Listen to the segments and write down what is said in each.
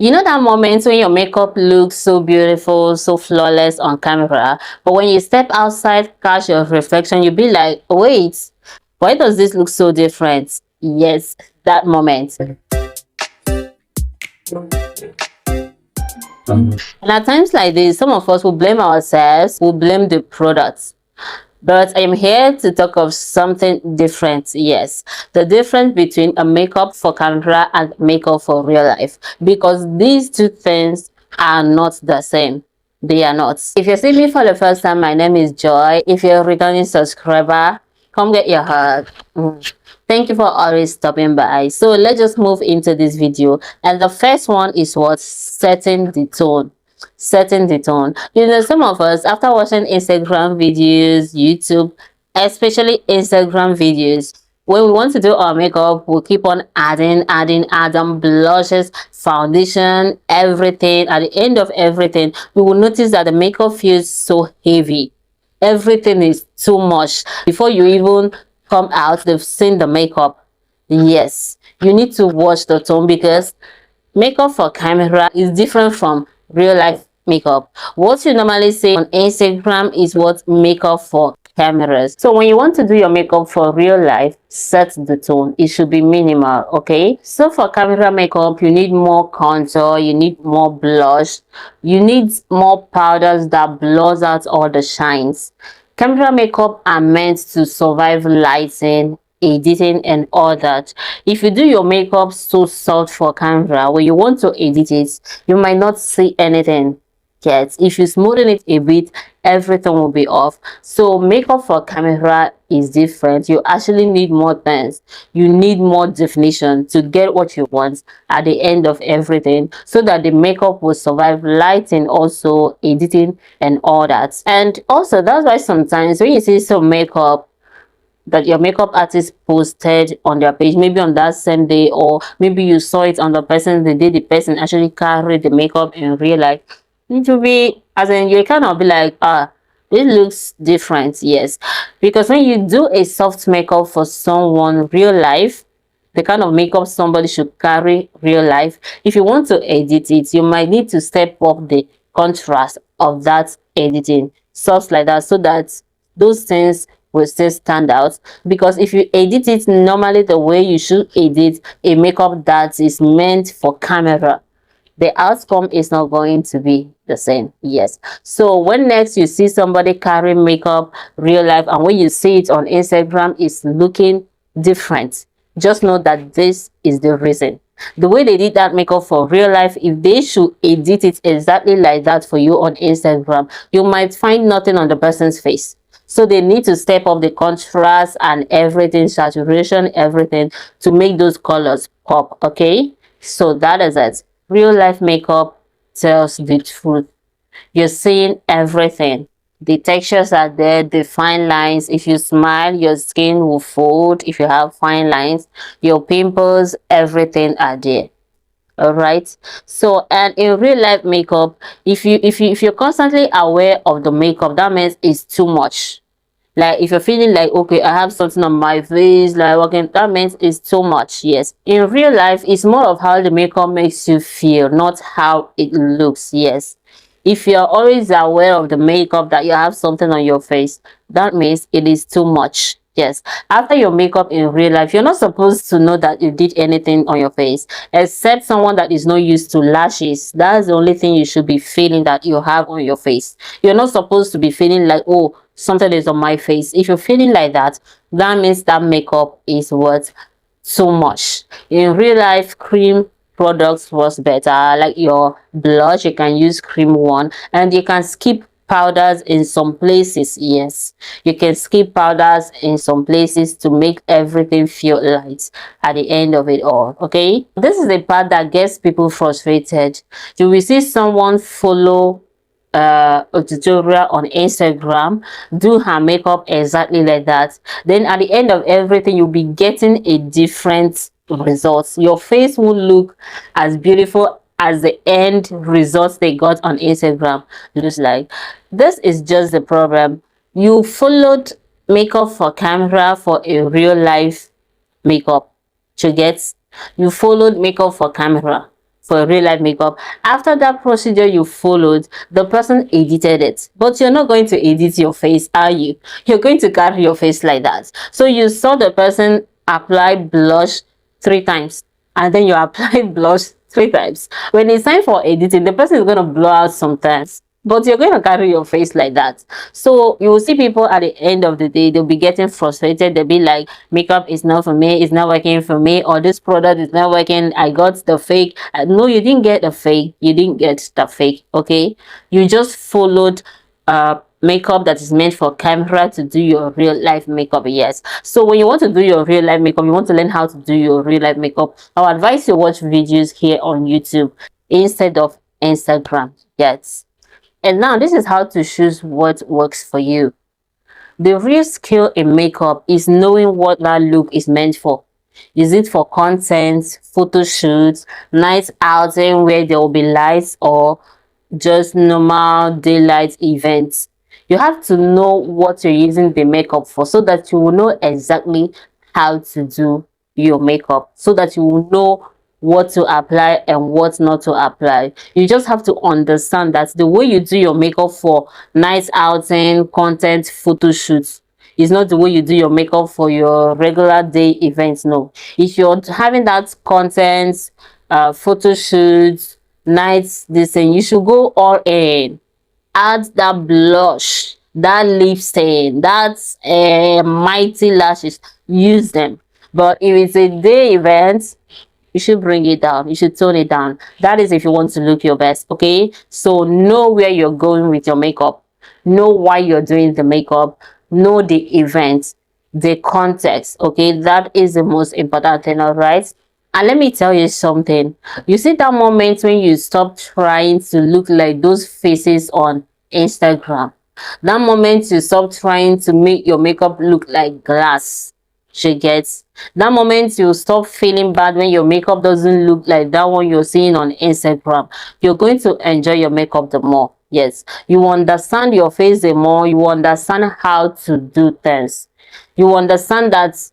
You know that moment when your makeup looks so beautiful, so flawless on camera, but when you step outside, catch your reflection, you'll be like, wait, why does this look so different? Yes, that moment. And at times like this, some of us will blame ourselves, will blame the products. But I'm here to talk of something different. Yes, the difference between a makeup for camera and makeup for real life, because these two things are not the same. They are not. If you see me for the first time, my name is Joy. If you're a returning subscriber, come get your hug. Thank you for always stopping by. So let's just move into this video. And the first one is what? Setting the tone. Setting the tone. You know, some of us, after watching Instagram videos, YouTube, especially Instagram videos, when we want to do our makeup, we'll keep on adding blushes, foundation, everything. At the end of everything, we will notice that the makeup feels so heavy. Everything is too much. Before you even come out, they've seen the makeup. Yes, you need to watch the tone, because makeup for camera is different from real life makeup. What you normally say on Instagram is what makeup for cameras. So when you want to do your makeup for real life, set the tone. It should be minimal, okay? So for camera makeup, you need more contour, you need more blush, you need more powders that blurs out all the shines. Camera makeup are meant to survive lighting, editing, and all that. If you do your makeup so soft for camera, when you want to edit it, you might not see anything yet. If you smoothen it a bit, everything will be off. So makeup for camera is different. You actually need more things. You need more definition to get what you want at the end of everything, so that the makeup will survive lighting, also editing, and all that. And also, that's why sometimes when you see some makeup that your makeup artist posted on their page, maybe on that same day, or maybe you saw it on the person the day the person actually carried the makeup in real life, it will be, as in, you kind of be like, it looks different. Yes, because when you do a soft makeup for someone real life, the kind of makeup somebody should carry real life, if you want to edit it, you might need to step up the contrast of that editing, stuff like that, so that those things will still stand out. Because if you edit it normally the way you should edit a makeup that is meant for camera, the outcome is not going to be the same. Yes, so when next you see somebody carry makeup real life, and when you see it on Instagram, it's looking different, just know that this is the reason. The way they did that makeup for real life, if they should edit it exactly like that for you on Instagram, you might find nothing on the person's face. So they need to step up the contrast and everything, saturation, everything, to make those colors pop. Okay, so that is it. Real life makeup tells the truth. You're seeing everything. The textures are there, the fine lines. If you smile, your skin will fold. If you have fine lines, your pimples, everything are there. All right. So, and in real life makeup, if you're constantly aware of the makeup, that means it's too much. Like if you're feeling like, okay, I have something on my face, like, okay, that means it's too much. Yes, in real life, it's more of how the makeup makes you feel, not how it looks. Yes, if you're always aware of the makeup, that you have something on your face, that means it is too much. Yes, after your makeup in real life, you're not supposed to know that you did anything on your face, except someone that is not used to lashes. That's the only thing you should be feeling that you have on your face. You're not supposed to be feeling like, oh, something is on my face. If you're feeling like that, that means that makeup is worth so much. In real life, cream products was better. Like your blush, you can use cream one, and you can skip powders in some places. Yes, you can skip powders in some places to make everything feel light at the end of it all. Okay, this is the part that gets people frustrated. You will see someone follow a tutorial on Instagram, do her makeup exactly like that, then at the end of everything, you'll be getting a different result. Your face will look as beautiful as the end results they got on Instagram. Just like, this is just the problem. You followed makeup for camera for a real life makeup to get, you followed makeup for camera. for real life makeup. After that procedure you followed, the person edited it, but you're not going to edit your face, are you? You're going to carry your face like that. So you saw the person apply blush 3 times, and then you apply blush 3 times. When it's time for editing, the person is going to blow out sometimes, but you're going to carry your face like that. So you will see people at the end of the day, they'll be getting frustrated. They'll be like, makeup is not for me, it's not working for me, or this product is not working, I got the fake. No, you didn't get the fake, you didn't get the fake. Okay, you just followed makeup that is meant for camera to do your real life makeup. Yes, so when you want to do your real life makeup, you want to learn how to do your real life makeup, I would advise you watch videos here on YouTube instead of Instagram. Yes. And now this is how to choose what works for you. The real skill in makeup is knowing what that look is meant for. Is it for content, photo shoots, night outing where there will be lights, or just normal daylight events? You have to know what you're using the makeup for, so that you will know exactly how to do your makeup, so that you will know what to apply and what not to apply. You just have to understand that the way you do your makeup for night outing, content, photo shoots is not the way you do your makeup for your regular day events. No, if you're having that content, photo shoots, nights, this thing, you should go all in. Add that blush, that lip stain, that mighty lashes, use them. But if it's a day event, you should bring it down, you should tone it down. That is if you want to look your best. Okay, so know where you're going with your makeup, know why you're doing the makeup, know the event, the context. Okay, that is the most important thing. All right, and let me tell you something. You see that moment when you stop trying to look like those faces on Instagram, that moment you stop trying to make your makeup look like glass, she gets, that moment you stop feeling bad when your makeup doesn't look like that one you're seeing on Instagram, you're going to enjoy your makeup the more. Yes, you understand your face the more, you understand how to do things, you understand that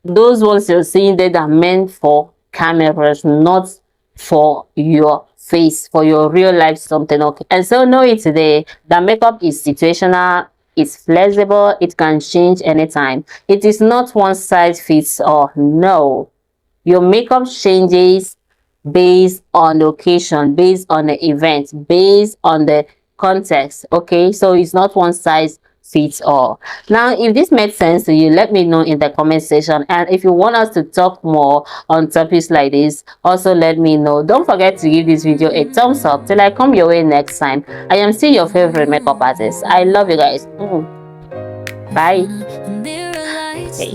those ones you're seeing that are meant for cameras, not for your face, for your real life something. Okay, and so know it today that makeup is situational, it's flexible, it can change anytime. It is not one size fits all. No, your makeup changes based on the occasion, based on the event, based on the context. Okay, so it's not one size fits all. Now, if this made sense to you, let me know in the comment section. And if you want us to talk more on topics like this, also let me know. Don't forget to give this video a thumbs up. Till I come your way next time, I am still your favorite makeup artist. I love you guys. Bye. Okay.